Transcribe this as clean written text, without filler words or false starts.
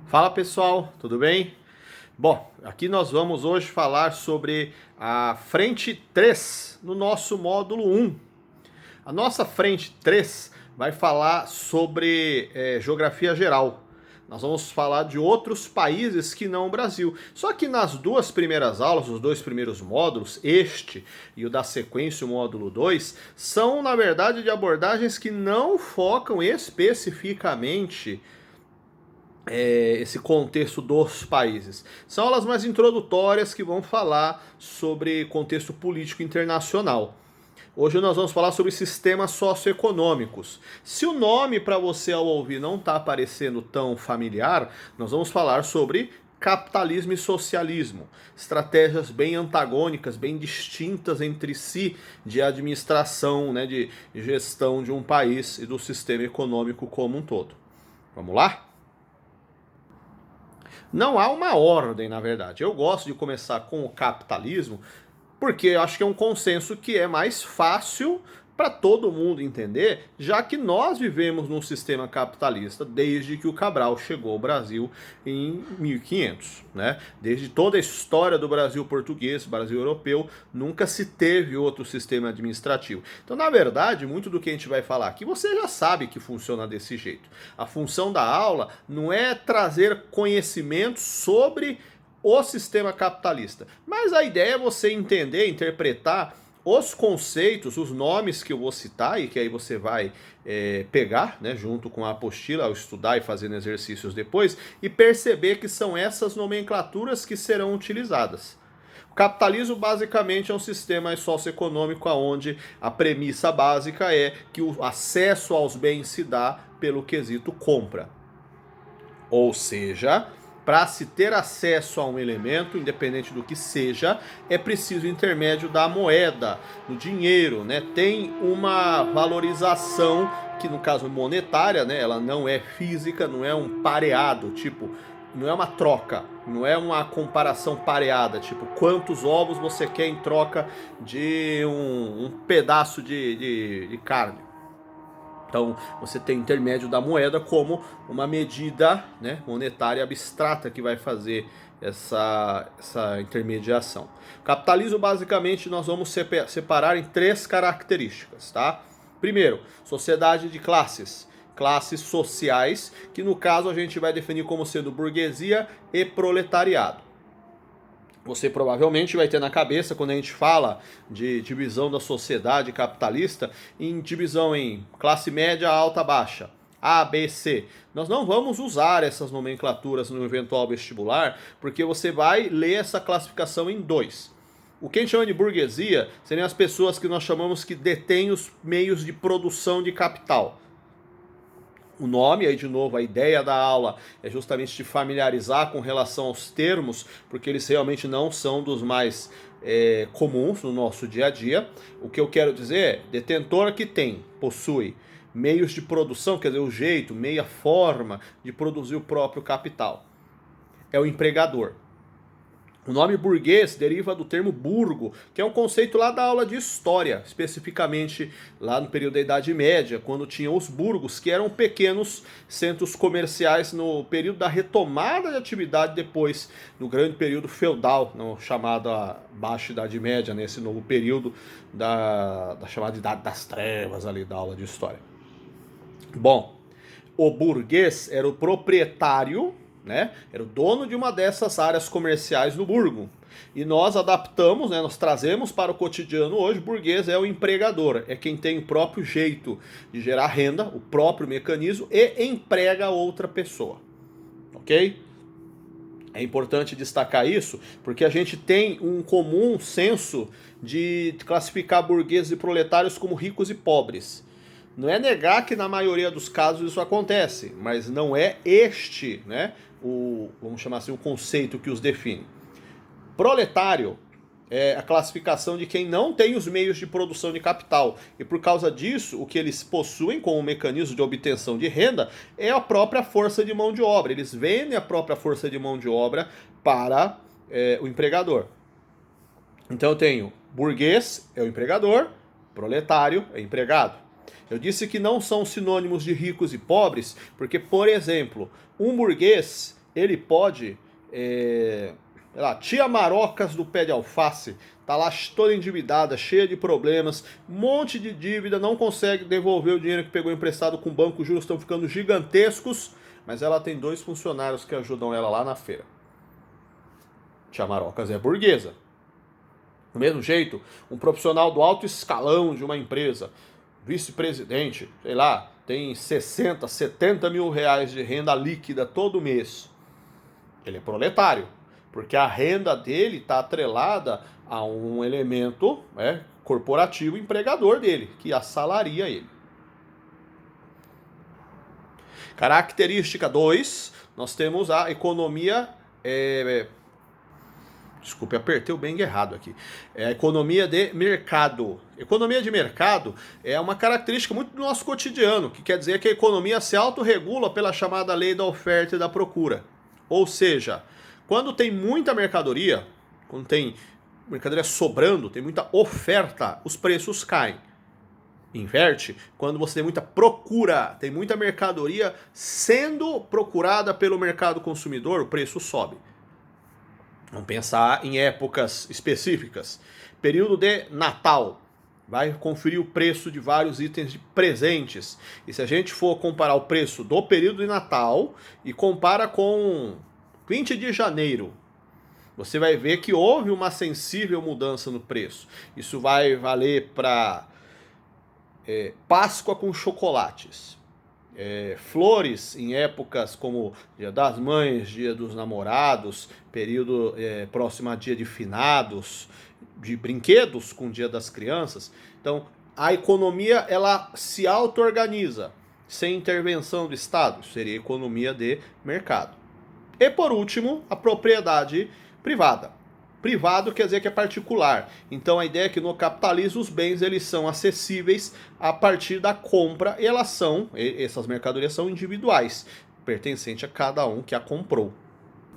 Fala pessoal, tudo bem? Bom, aqui nós vamos hoje falar sobre a frente 3 no nosso módulo 1. A nossa frente 3 vai falar sobre geografia geral. Nós vamos falar de outros países que não o Brasil. Só que nas duas primeiras aulas, os dois primeiros módulos, este e o da sequência, o módulo 2, são na verdade de abordagens que não focam especificamente esse contexto dos países. São aulas mais introdutórias que vão falar sobre contexto político internacional. Hoje nós vamos falar sobre sistemas socioeconômicos. Se o nome para você ao ouvir não está parecendo tão familiar, nós vamos falar sobre capitalismo e socialismo. Estratégias bem antagônicas, bem distintas entre si de administração, né, de gestão de um país e do sistema econômico como um todo. Vamos lá? Não há uma ordem, na verdade. Eu gosto de começar com o capitalismo porque eu acho que é um consenso que é mais fácil para todo mundo entender, já que nós vivemos num sistema capitalista desde que o Cabral chegou ao Brasil em 1500, né? Desde toda a história do Brasil português, Brasil europeu, nunca se teve outro sistema administrativo. Então, na verdade, muito do que a gente vai falar aqui, você já sabe que funciona desse jeito. A função da aula não é trazer conhecimento sobre o sistema capitalista, mas a ideia é você entender, interpretar os conceitos, os nomes que eu vou citar e que aí você vai pegar, né, junto com a apostila, ao estudar e fazendo exercícios depois, e perceber que são essas nomenclaturas que serão utilizadas. O capitalismo basicamente é um sistema socioeconômico onde a premissa básica é que o acesso aos bens se dá pelo quesito compra. Ou seja, para se ter acesso a um elemento, independente do que seja, é preciso o intermédio da moeda, do dinheiro, né? Tem uma valorização que no caso monetária, né? Ela não é física, não é um pareado, tipo, não é uma troca, não é uma comparação pareada, tipo, quantos ovos você quer em troca de um pedaço de carne. Então você tem o intermédio da moeda como uma medida, né, monetária abstrata que vai fazer essa intermediação. Capitalismo basicamente nós vamos separar em três características, tá? Primeiro, sociedade de classes. Classes sociais, que no caso a gente vai definir como sendo burguesia e proletariado. Você provavelmente vai ter na cabeça, quando a gente fala de divisão da sociedade capitalista, em divisão em classe média, alta, baixa, A, B, C. Nós não vamos usar essas nomenclaturas no eventual vestibular, porque você vai ler essa classificação em dois. O que a gente chama de burguesia seriam as pessoas que nós chamamos que detêm os meios de produção de capital. O nome, aí de novo, a ideia da aula é justamente te familiarizar com relação aos termos, porque eles realmente não são dos mais comuns no nosso dia a dia. O que eu quero dizer é, detentor que possui meios de produção, quer dizer, o jeito, meia forma de produzir o próprio capital. É o empregador. O nome burguês deriva do termo burgo, que é um conceito lá da aula de história, especificamente lá no período da Idade Média, quando tinham os burgos, que eram pequenos centros comerciais no período da retomada de atividade depois, no grande período feudal, no chamado Baixa Idade Média, nesse novo período da chamada Idade das Trevas ali da aula de história. Bom, o burguês era o proprietário, né? Era o dono de uma dessas áreas comerciais no burgo. E nós adaptamos, né? Nós trazemos para o cotidiano hoje, o burguês é o empregador, é quem tem o próprio jeito de gerar renda, o próprio mecanismo e emprega outra pessoa. Ok? É importante destacar isso, porque a gente tem um comum senso de classificar burgueses e proletários como ricos e pobres. Não é negar que na maioria dos casos isso acontece, mas não é este, né, vamos chamar assim, o conceito que os define. Proletário é a classificação de quem não tem os meios de produção de capital. E por causa disso, o que eles possuem como mecanismo de obtenção de renda é a própria força de mão de obra. Eles vendem a própria força de mão de obra para o empregador. Então eu tenho burguês, é o empregador, proletário, é empregado. Eu disse que não são sinônimos de ricos e pobres, porque, por exemplo, um burguês ele pode, sei lá, tia Marocas do pé de alface, tá lá toda endividada, cheia de problemas, um monte de dívida, não consegue devolver o dinheiro que pegou emprestado com o banco, os juros estão ficando gigantescos, mas ela tem 2 funcionários que ajudam ela lá na feira. Tia Marocas é burguesa. Do mesmo jeito, um profissional do alto escalão de uma empresa, vice-presidente, sei lá, tem 60, 70 mil reais de renda líquida todo mês. Ele é proletário, porque a renda dele está atrelada a um elemento corporativo empregador dele, que assalaria ele. Característica 2, nós temos a economia... Desculpe, apertei o bem errado aqui. É a economia de mercado. Economia de mercado é uma característica muito do nosso cotidiano, que quer dizer que a economia se autorregula pela chamada lei da oferta e da procura. Ou seja, quando tem muita mercadoria, quando tem mercadoria sobrando, tem muita oferta, os preços caem. Inverte, quando você tem muita procura, tem muita mercadoria sendo procurada pelo mercado consumidor, o preço sobe. Vamos pensar em épocas específicas. Período de Natal. Vai conferir o preço de vários itens de presentes. E se a gente for comparar o preço do período de Natal e compara com 20 de janeiro, você vai ver que houve uma sensível mudança no preço. Isso vai valer para Páscoa com chocolates. Flores em épocas como Dia das Mães, Dia dos Namorados, período próximo a Dia de Finados, de brinquedos com Dia das Crianças. Então, a economia ela se auto-organiza sem intervenção do Estado. Seria economia de mercado. E por último, a propriedade privada. Privado quer dizer que é particular. Então a ideia é que no capitalismo os bens eles são acessíveis a partir da compra e essas mercadorias são individuais, pertencente a cada um que a comprou.